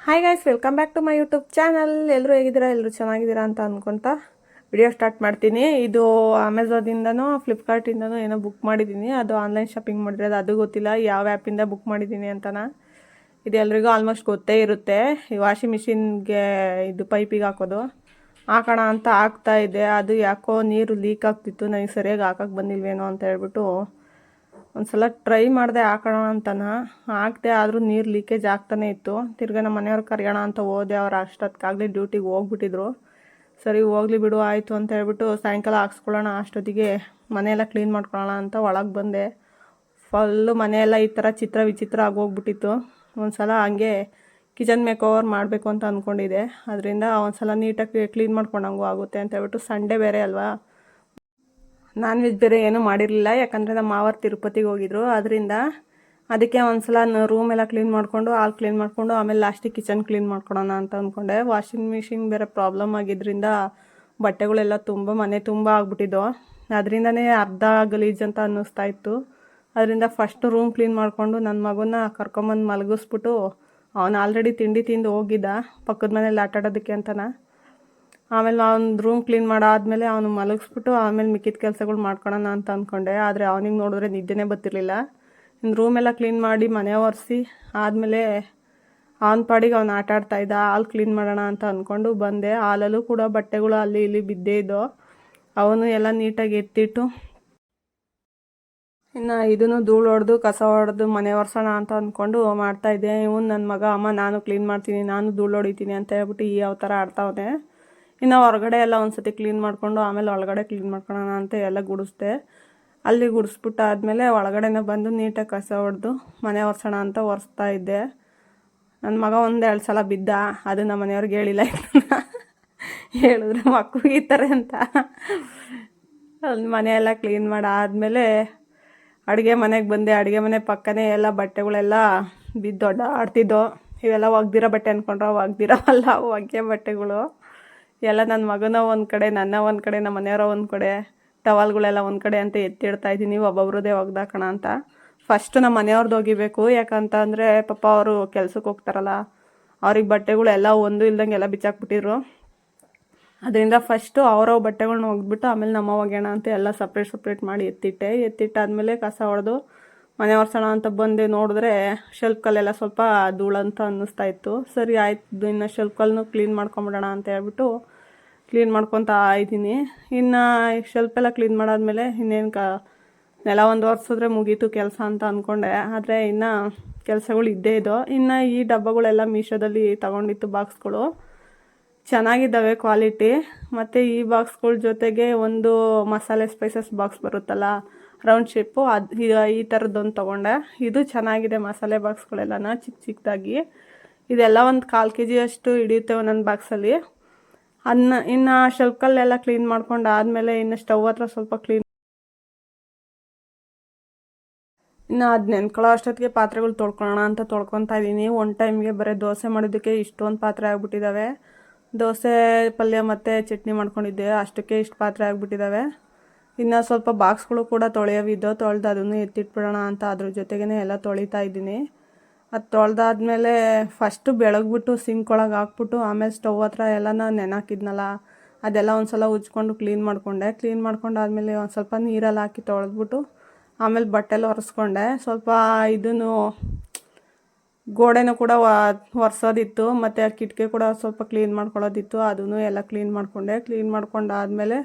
Hi guys, welcome back to my YouTube channel. ಎಲ್ಲರೂ ಹೇಗಿದ್ದೀರಾ? ಎಲ್ಲರೂ ಚೆನ್ನಾಗಿದ್ದೀರಾ ಅಂತ ಅಂದ್ಕೊತ ವಿಡಿಯೋ ಸ್ಟಾರ್ಟ್ ಮಾಡ್ತೀನಿ. ಇದು ಅಮೆಝಾನಿಂದನೋ ಫ್ಲಿಪ್ಕಾರ್ಟಿಂದನೋ ಏನೋ ಬುಕ್ ಮಾಡಿದ್ದೀನಿ. ಅದು ಆನ್ಲೈನ್ ಶಾಪಿಂಗ್ ಮಾಡಿರೋದು. ಅದು ಗೊತ್ತಿಲ್ಲ ಯಾವ ಆ್ಯಪಿಂದ ಬುಕ್ ಮಾಡಿದ್ದೀನಿ ಅಂತನ. ಇದು ಎಲ್ರಿಗೂ ಆಲ್ಮೋಸ್ಟ್ ಗೊತ್ತೇ ಇರುತ್ತೆ. ಈ ವಾಷಿಂಗ್ ಮಿಷಿನ್ಗೆ ಇದು ಪೈಪಿಗೆ ಹಾಕೋಣ ಅಂತ ಆಗ್ತಾ ಇದೆ. ಅದು ಯಾಕೋ ನೀರು ಲೀಕ್ ಆಗ್ತಿತ್ತು. ನನಗೆ ಸರಿಯಾಗಿ ಹಾಕಕ್ಕೆ ಬಂದಿಲ್ವೇನೋ ಅಂತ ಹೇಳ್ಬಿಟ್ಟು ಒಂದ್ಸಲ ಟ್ರೈ ಮಾಡಿದೆ ಹಾಕೋಣ ಅಂತನ. ಹಾಕ್ದೆ, ಆದರೂ ನೀರು ಲೀಕೇಜ್ ಆಗ್ತಾನೆ ಇತ್ತು. ತಿರ್ಗಿ ನಮ್ಮ ಮನೆಯವ್ರು ಕರೆಯೋಣ ಅಂತ ಹೋದೆ. ಅವ್ರು ಅಷ್ಟೊತ್ತಿಗಾಗಲೇ ಡ್ಯೂಟಿಗೆ ಹೋಗ್ಬಿಟ್ಟಿದ್ರು. ಸರಿ ಹೋಗ್ಲಿ ಬಿಡು ಆಯಿತು ಅಂತ ಹೇಳ್ಬಿಟ್ಟು ಸಾಯಂಕಾಲ ಹಾಕ್ಸ್ಕೊಳ್ಳೋಣ ಅಷ್ಟೊತ್ತಿಗೆ ಮನೆಯೆಲ್ಲ ಕ್ಲೀನ್ ಮಾಡ್ಕೊಳ್ಳೋಣ ಅಂತ ಒಳಗೆ ಬಂದೆ. ಫುಲ್ಲು ಮನೆಯೆಲ್ಲ ಈ ಥರ ಚಿತ್ರ ವಿಚಿತ್ರ ಆಗೋಗ್ಬಿಟ್ಟಿತ್ತು. ಒಂದ್ಸಲ ಹಂಗೆ ಕಿಚನ್ ಮೇಕ್ ಓವರ್ ಮಾಡಬೇಕು ಅಂತ ಅಂದ್ಕೊಂಡಿದ್ದೆ. ಅದರಿಂದ ಒಂದ್ಸಲ ನೀಟಾಗಿ ಕ್ಲೀನ್ ಮಾಡ್ಕೊಂಡಂಗೂ ಆಗುತ್ತೆ ಅಂತ ಹೇಳ್ಬಿಟ್ಟು ಸಂಡೇ ಬೇರೆ ಅಲ್ವಾ, ನಾನ್ ವೆಜ್ ಬೇರೆ ಏನೂ ಮಾಡಿರಲಿಲ್ಲ. ಯಾಕಂದರೆ ನಮ್ಮ ಮಾವರು ತಿರುಪತಿಗೆ ಹೋಗಿದ್ರು. ಅದರಿಂದ ಅದಕ್ಕೆ ಒಂದ್ಸಲ ರೂಮ್ ಎಲ್ಲ ಕ್ಲೀನ್ ಮಾಡಿಕೊಂಡು ಹಾಲ್ ಕ್ಲೀನ್ ಮಾಡಿಕೊಂಡು ಆಮೇಲೆ ಲಾಸ್ಟಿಗೆ ಕಿಚನ್ ಕ್ಲೀನ್ ಮಾಡ್ಕೊಳೋಣ ಅಂತ ಅಂದ್ಕೊಂಡೆ. ವಾಷಿಂಗ್ ಮಿಷಿನ್ ಬೇರೆ ಪ್ರಾಬ್ಲಮ್ ಆಗಿದ್ದರಿಂದ ಬಟ್ಟೆಗಳೆಲ್ಲ ತುಂಬ ಮನೆ ತುಂಬ ಆಗ್ಬಿಟ್ಟಿದ್ದೋ. ಅದರಿಂದನೇ ಅರ್ಧ ಗಲೀಜು ಅಂತ ಅನ್ನಿಸ್ತಾ ಇತ್ತು. ಅದರಿಂದ ಫಸ್ಟ್ ರೂಮ್ ಕ್ಲೀನ್ ಮಾಡಿಕೊಂಡು ನನ್ನ ಮಗನ ಕರ್ಕೊಂಬಂದು ಮಲಗಿಸ್ಬಿಟ್ಟು, ಅವನು ಆಲ್ರೆಡಿ ತಿಂಡಿ ತಿಂದು ಹೋಗಿದ್ದ ಪಕ್ಕದ ಮನೇಲಿ ಆಟ ಆಡೋದಕ್ಕೆ ಅಂತನ. ಆಮೇಲೆ ಅವ್ನು ರೂಮ್ ಕ್ಲೀನ್ ಮಾಡಾದ್ಮೇಲೆ ಅವನು ಮಲಗಿಸ್ಬಿಟ್ಟು ಆಮೇಲೆ ಮಿಕ್ಕಿದ ಕೆಲಸಗಳು ಮಾಡ್ಕೊಳ್ಳೋಣ ಅಂತ ಅಂದ್ಕೊಂಡೆ. ಆದರೆ ಅವನಿಗೆ ನೋಡಿದ್ರೆ ನಿದ್ದೆನೇ ಬರ್ತಿರ್ಲಿಲ್ಲ. ಇನ್ನು ರೂಮೆಲ್ಲ ಕ್ಲೀನ್ ಮಾಡಿ ಮನೆ ಒರೆಸಿ ಆದಮೇಲೆ ಅವನ ಪಾಡಿಗೆ ಅವ್ನು ಆಟ ಆಡ್ತಾಯಿದ್ದ. ಹಾಲು ಕ್ಲೀನ್ ಮಾಡೋಣ ಅಂತ ಅಂದ್ಕೊಂಡು ಬಂದೆ. ಹಾಲಲ್ಲೂ ಕೂಡ ಬಟ್ಟೆಗಳು ಅಲ್ಲಿ ಇಲ್ಲಿ ಬಿದ್ದೇ ಇದ್ದೋ. ಅವನು ಎಲ್ಲ ನೀಟಾಗಿ ಎತ್ತಿಟ್ಟು ಇನ್ನು ಇದನ್ನು ಧೂಳು ಹೊಡೆದು ಕಸ ಹೊಡೆದು ಮನೆ ಒರೆಸೋಣ ಅಂತ ಅಂದ್ಕೊಂಡು ಮಾಡ್ತಾಯಿದ್ದೆ. ಇವನು ನನ್ನ ಮಗ, ಅಮ್ಮ ನಾನು ಕ್ಲೀನ್ ಮಾಡ್ತೀನಿ, ನಾನು ಧೂಳು ಹೊಡಿತೀನಿ ಅಂತ ಹೇಳ್ಬಿಟ್ಟು ಯಾವ ಥರ ಆಡ್ತಾವನೆ. ಇನ್ನು ಹೊರಗಡೆ ಎಲ್ಲ ಒಂದು ಸತಿ ಕ್ಲೀನ್ ಮಾಡಿಕೊಂಡು ಆಮೇಲೆ ಒಳಗಡೆ ಕ್ಲೀನ್ ಮಾಡ್ಕೊಳ್ಳೋಣ ಅಂತ ಎಲ್ಲ ಗುಡಿಸ್ದೆ. ಅಲ್ಲಿ ಗುಡಿಸ್ಬಿಟ್ಟು ಆದಮೇಲೆ ಒಳಗಡೆನೇ ಬಂದು ನೀಟಾಗಿ ಕಸ ಹೊಡೆದು ಮನೆ ಒರೆಸೋಣ ಅಂತ ಒರೆಸ್ತಾ ಇದ್ದೆ. ನನ್ನ ಮಗ ಒಂದೆರಡು ಸಲ ಬಿದ್ದ. ಅದು ನಮ್ಮ ಮನೆಯವ್ರಿಗೆ ಹೇಳಿಲ್ಲ, ಹೇಳಿದ್ರೆ ಮಕ್ಕಳು ಈ ಥರ ಅಂತ. ಮನೆಯೆಲ್ಲ ಕ್ಲೀನ್ ಮಾಡಾದಮೇಲೆ ಅಡುಗೆ ಮನೆಗೆ ಬಂದೆ. ಅಡುಗೆ ಮನೆ ಪಕ್ಕನೇ ಎಲ್ಲ ಬಟ್ಟೆಗಳೆಲ್ಲ ಬಿದ್ದೊಡ್ಡ ಆಡ್ತಿದ್ದೋ. ಇವೆಲ್ಲ ಒಗ್ದಿರೋ ಬಟ್ಟೆ ಅಂದ್ಕೊಂಡ್ರೆ ಒಗ್ದಿರೋವಲ್ಲ, ಒಗ್ಗೆ ಬಟ್ಟೆಗಳು ಎಲ್ಲ. ನನ್ನ ಮಗನ ಒಂದು ಕಡೆ, ನನ್ನ ಒಂದು ಕಡೆ, ನಮ್ಮ ಮನೆಯವರ ಒಂದು ಕಡೆ, ಟವಲ್ಗಳೆಲ್ಲ ಒಂದು ಕಡೆ ಅಂತ ಎತ್ತಿಡ್ತಾ ಇದ್ದೀನಿ. ಒಬ್ಬೊಬ್ರದ್ದೇ ಒಗ್ದಾಕೋಣ ಅಂತ. ಫಸ್ಟು ನಮ್ಮ ಮನೆಯವ್ರದ್ದು ಒಗಿಬೇಕು. ಯಾಕಂತ ಅಂದರೆ ಪಾಪ ಅವರು ಕೆಲ್ಸಕ್ಕೆ ಹೋಗ್ತಾರಲ್ಲ, ಅವ್ರಿಗೆ ಬಟ್ಟೆಗಳೆಲ್ಲ ಒಂದು ಇಲ್ದಂಗೆ ಎಲ್ಲ ಬಿಚ್ಚಾಕ್ಬಿಟ್ಟಿದ್ರು. ಅದರಿಂದ ಫಸ್ಟು ಅವರವ ಬಟ್ಟೆಗಳ್ನ ಒಗ್ದ್ಬಿಟ್ಟು ಆಮೇಲೆ ನಮ್ಮ ಒಗ್ಯೋಣ ಅಂತ ಎಲ್ಲ ಸಪ್ರೇಟ್ ಮಾಡಿ ಎತ್ತಿಟ್ಟಾದಮೇಲೆ ಕಸ ಹೊಡೆದು ಮನೆ ಒರೆಸೋಣ ಅಂತ ಬಂದೆ. ನೋಡಿದ್ರೆ ಶೆಲ್ಫ್ಕಲ್ಲೆಲ್ಲ ಸ್ವಲ್ಪ ಧೂಳಂತ ಅನ್ನಿಸ್ತಾ ಇತ್ತು. ಸರಿ ಆಯ್ತು, ಇನ್ನು ಶೆಲ್ಫ್ಕಲ್ಲೂ ಕ್ಲೀನ್ ಮಾಡ್ಕೊಂಬಿಡೋಣ ಅಂತ ಹೇಳ್ಬಿಟ್ಟು ಕ್ಲೀನ್ ಮಾಡ್ಕೊತಾ ಇದ್ದೀನಿ. ಇನ್ನು ಶೆಲ್ಫೆಲ್ಲ ಕ್ಲೀನ್ ಮಾಡಾದ್ಮೇಲೆ ಇನ್ನೇನು ನೆಲ ಒಂದು ಒರೆಸಿದ್ರೆ ಮುಗೀತು ಕೆಲಸ ಅಂತ ಅಂದ್ಕೊಂಡೆ. ಆದರೆ ಇನ್ನು ಕೆಲಸಗಳು ಇದ್ದೇ ಇದ್ದೋ. ಇನ್ನು ಈ ಡಬ್ಬಗಳೆಲ್ಲ ಮೀಶೋದಲ್ಲಿ ತಗೊಂಡಿತ್ತು ಬಾಕ್ಸ್ಗಳು, ಚೆನ್ನಾಗಿದ್ದಾವೆ ಕ್ವಾಲಿಟಿ. ಮತ್ತು ಈ ಬಾಕ್ಸ್ಗಳ ಜೊತೆಗೆ ಒಂದು ಮಸಾಲೆ ಸ್ಪೈಸಸ್ ಬಾಕ್ಸ್ ಬರುತ್ತಲ್ಲ ರೌಂಡ್ ಶೇಪು, ಅದು ಈ ಥರದ್ದೊಂದು ತೊಗೊಂಡೆ. ಇದು ಚೆನ್ನಾಗಿದೆ ಮಸಾಲೆ ಬಾಕ್ಸ್ಗಳೆಲ್ಲನ ಚಿಕ್ಕದಾಗಿ. ಇದೆಲ್ಲ ಒಂದು 1/4 kg ಅಷ್ಟು ಹಿಡಿಯುತ್ತೆ ಒಂದೊಂದು ಬಾಕ್ಸಲ್ಲಿ. ಇನ್ನು ಶೆಲ್ಫ್ಕಲ್ಲೆಲ್ಲ ಕ್ಲೀನ್ ಮಾಡ್ಕೊಂಡು ಆದಮೇಲೆ ಇನ್ನು ಸ್ಟವ್ ಹತ್ರ ಸ್ವಲ್ಪ ಇನ್ನು ಅದು ನೆನ್ಕೊಳ್ಳೋ ಅಷ್ಟೊತ್ತಿಗೆ ಪಾತ್ರೆಗಳು ತೊಳ್ಕೊಳ್ಳೋಣ ಅಂತ ತೊಳ್ಕೊತಾ ಇದ್ದೀನಿ. ಒಂದು ಟೈಮ್ಗೆ ಬರೀ ದೋಸೆ ಮಾಡೋದಕ್ಕೆ ಇಷ್ಟೊಂದು ಪಾತ್ರೆ ಆಗಿಬಿಟ್ಟಿದ್ದಾವೆ. ದೋಸೆ ಪಲ್ಯ ಮತ್ತು ಚಟ್ನಿ ಮಾಡ್ಕೊಂಡಿದ್ದೆ, ಅಷ್ಟಕ್ಕೆ ಇಷ್ಟು ಪಾತ್ರೆ ಆಗಿಬಿಟ್ಟಿದ್ದಾವೆ. ಇನ್ನು ಸ್ವಲ್ಪ ಬಾಕ್ಸ್ಗಳು ಕೂಡ ತೊಳೆಯೋವಿದ್ದೋ, ತೊಳೆದು ಅದನ್ನು ಎತ್ತಿಟ್ಬಿಡೋಣ ಅಂತ ಅದ್ರ ಜೊತೆಗೇ ಎಲ್ಲ ತೊಳಿತಾ ಇದ್ದೀನಿ. ಅದು ತೊಳೆದಾದ್ಮೇಲೆ ಫಸ್ಟು ಬೆಳಗ್ಬಿಟ್ಟು ಸಿಂಕ್ ಒಳಗೆ ಹಾಕ್ಬಿಟ್ಟು ಆಮೇಲೆ ಸ್ಟವ್ ಹತ್ರ ಎಲ್ಲನ ನೆನಾಕಿದ್ನಲ್ಲ ಅದೆಲ್ಲ ಒಂದು ಸಲ ಉಜ್ಕೊಂಡು ಕ್ಲೀನ್ ಮಾಡಿಕೊಂಡೆ. ಕ್ಲೀನ್ ಮಾಡ್ಕೊಂಡಾದ್ಮೇಲೆ ಒಂದು ಸ್ವಲ್ಪ ನೀರಲ್ಲಿ ಹಾಕಿ ತೊಳೆದ್ಬಿಟ್ಟು ಆಮೇಲೆ ಬಟ್ಟೆಲ್ಲ ಒರೆಸ್ಕೊಂಡೆ. ಸ್ವಲ್ಪ ಇದನ್ನು ಗೋಡೆನೂ ಕೂಡ ಒರೆಸೋದಿತ್ತು, ಮತ್ತು ಆ ಕಿಟಕಿ ಕೂಡ ಸ್ವಲ್ಪ ಕ್ಲೀನ್ ಮಾಡ್ಕೊಳ್ಳೋದಿತ್ತು. ಅದನ್ನು ಎಲ್ಲ ಕ್ಲೀನ್ ಮಾಡಿಕೊಂಡೆ. ಕ್ಲೀನ್ ಮಾಡ್ಕೊಂಡಾದ್ಮೇಲೆ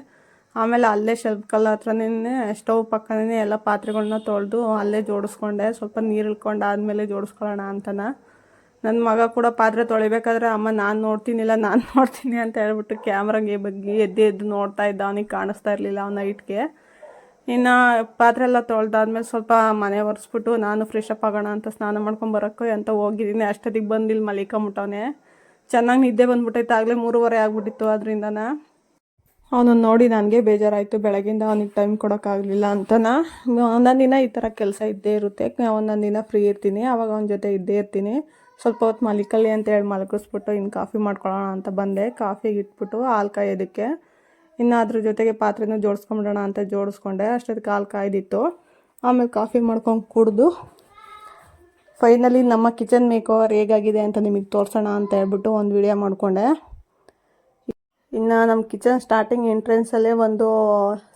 ಆಮೇಲೆ ಅಲ್ಲೇ ಶೆಲ್ಫ್ಕಲ್ ಹತ್ರನೇ ಸ್ಟವ್ ಪಕ್ಕನೇ ಎಲ್ಲ ಪಾತ್ರೆಗಳನ್ನ ತೊಳೆದು ಅಲ್ಲೇ ಜೋಡಿಸ್ಕೊಂಡೆ. ಸ್ವಲ್ಪ ನೀರು ಇಳ್ಕೊಂಡಾದ್ಮೇಲೆ ಜೋಡಿಸ್ಕೊಳ್ಳೋಣ ಅಂತನ. ನನ್ನ ಮಗ ಕೂಡ ಪಾತ್ರೆ ತೊಳಿಬೇಕಾದ್ರೆ ಅಮ್ಮ ನಾನು ನೋಡ್ತೀನಿ ಅಂತ ಹೇಳ್ಬಿಟ್ಟು ಕ್ಯಾಮ್ರಾಗೆ ಬಗ್ಗೆ ಎದ್ದು ನೋಡ್ತಾ ಇದ್ದ. ಅವನಿಗೆ ಕಾಣಿಸ್ತಾ ಇರಲಿಲ್ಲ ಅವನ ನೈಟ್ಗೆ. ಇನ್ನು ಪಾತ್ರೆ ಎಲ್ಲ ತೊಳೆದಾದ್ಮೇಲೆ ಸ್ವಲ್ಪ ಮನೆ ಒರೆಸ್ಬಿಟ್ಟು ನಾನು ಫ್ರೆಶ್ ಅಪ್ ಆಗೋಣ ಅಂತ ಸ್ನಾನ ಮಾಡ್ಕೊಂಬರೋಕ್ಕೆ ಅಂತ ಹೋಗಿದ್ದೀನಿ. ಅಷ್ಟೊತ್ತಿಗೆ ಬಂದು ಇಲ್ಲಿ ಮಲಿಕೊಂಬಿಟ್ಟವನೆ. ಚೆನ್ನಾಗಿ ನಿದ್ದೆ ಬಂದ್ಬಿಟ್ಟೈತೆ. ಆಗಲೇ 3:30 ಆಗಿಬಿಟ್ಟಿತ್ತು. ಅದರಿಂದನ ಅವನನ್ನು ನೋಡಿ ನನಗೆ ಬೇಜಾರಾಯಿತು. ಬೆಳಗಿಂದ ಅವನಿಗೆ ಟೈಮ್ ಕೊಡೋಕ್ಕಾಗಲಿಲ್ಲ ಅಂತನ. ಒಂದೊಂದು ದಿನ ಈ ಥರ ಕೆಲಸ ಇದ್ದೇ ಇರುತ್ತೆ. ಒಂದೊಂದು ದಿನ ಫ್ರೀ ಇರ್ತೀನಿ, ಆವಾಗ ಅವನ ಜೊತೆ ಇದ್ದೇ ಇರ್ತೀನಿ. ಸ್ವಲ್ಪ ಹೊತ್ತು ಮಲಿಕಲ್ಲಿ ಅಂತೇಳಿ ಮಲಗಿಸ್ಬಿಟ್ಟು ಇನ್ನು ಕಾಫಿ ಮಾಡ್ಕೊಳ್ಳೋಣ ಅಂತ ಬಂದೆ. ಕಾಫಿಗೆ ಇಟ್ಬಿಟ್ಟು ಹಾಲು ಕಾಯೋದಕ್ಕೆ, ಇನ್ನು ಅದ್ರ ಜೊತೆಗೆ ಪಾತ್ರೆನೂ ಜೋಡಿಸ್ಕೊಂಬಿಡೋಣ ಅಂತ ಜೋಡಿಸ್ಕೊಂಡೆ. ಅಷ್ಟೊತ್ತಿಗೆ ಹಾಲು ಕಾಯ್ದಿತ್ತು. ಆಮೇಲೆ ಕಾಫಿ ಮಾಡ್ಕೊಂಡು ಕುಡಿದು ಫೈನಲಿ ನಮ್ಮ ಕಿಚನ್ ಮೇಕ್ ಓವರ್ ಹೇಗಾಗಿದೆ ಅಂತ ನಿಮಗೆ ತೋರಿಸೋಣ ಅಂತ ಹೇಳ್ಬಿಟ್ಟು ಒಂದು ವಿಡಿಯೋ ಮಾಡಿಕೊಂಡೆ. ಇನ್ನು ನಮ್ಮ ಕಿಚನ್ ಸ್ಟಾರ್ಟಿಂಗ್ ಎಂಟ್ರೆನ್ಸಲ್ಲೇ ಒಂದು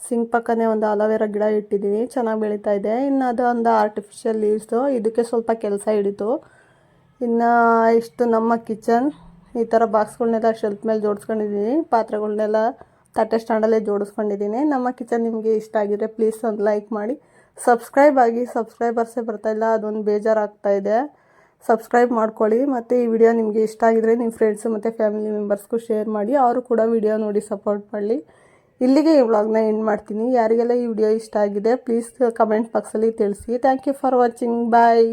ಸಿಂಕ್ ಪಕ್ಕನೇ ಒಂದು ಅಲೋವೆರಾ ಗಿಡ ಇಟ್ಟಿದ್ದೀನಿ, ಚೆನ್ನಾಗಿ ಬೆಳೀತಾ ಇದೆ. ಇನ್ನು ಅದು ಒಂದು ಆರ್ಟಿಫಿಷಿಯಲ್ ಲೀವ್ಸು, ಇದಕ್ಕೆ ಸ್ವಲ್ಪ ಕೆಲಸ ಹಿಡಿತು. ಇನ್ನು ಇಷ್ಟು ನಮ್ಮ ಕಿಚನ್. ಈ ಥರ ಬಾಕ್ಸ್ಗಳನ್ನೆಲ್ಲ ಶೆಲ್ಫ್ ಮೇಲೆ ಜೋಡಿಸ್ಕೊಂಡಿದ್ದೀನಿ, ಪಾತ್ರೆಗಳನ್ನೆಲ್ಲ ತಟ್ಟೆ ಸ್ಟ್ಯಾಂಡಲ್ಲೇ ಜೋಡಿಸ್ಕೊಂಡಿದ್ದೀನಿ. ನಮ್ಮ ಕಿಚನ್ ನಿಮಗೆ ಇಷ್ಟ ಆಗಿದ್ರೆ ಪ್ಲೀಸ್ ಒಂದು ಲೈಕ್ ಮಾಡಿ, ಸಬ್ಸ್ಕ್ರೈಬ್ ಆಗಿ. ಸಬ್ಸ್ಕ್ರೈಬರ್ಸೇ ಬರ್ತಾಯಿಲ್ಲ, ಅದೊಂದು ಬೇಜಾರಾಗ್ತಾಯಿದೆ. ಸಬ್ಸ್ಕ್ರೈಬ್ ಮಾಡ್ಕೊಳ್ಳಿ. ಮತ್ತು ಈ ವಿಡಿಯೋ ನಿಮಗೆ ಇಷ್ಟ ಆಗಿದ್ರೆ ನಿಮ್ಮ ಫ್ರೆಂಡ್ಸು ಮತ್ತು ಫ್ಯಾಮಿಲಿ ಮೆಂಬರ್ಸ್ಗೂ ಶೇರ್ ಮಾಡಿ, ಅವರು ಕೂಡ ವಿಡಿಯೋ ನೋಡಿ ಸಪೋರ್ಟ್ ಮಾಡಲಿ. ಇಲ್ಲಿಗೆ ಈ ವ್ಲಾಗ್ನ ಎಂಡ್ ಮಾಡ್ತೀನಿ. ಯಾರಿಗೆಲ್ಲ ಈ ವಿಡಿಯೋ ಇಷ್ಟ ಆಗಿದೆ ಪ್ಲೀಸ್ ಕಮೆಂಟ್ ಬಾಕ್ಸಲ್ಲಿ ತಿಳಿಸಿ. Thank you for watching. Bye.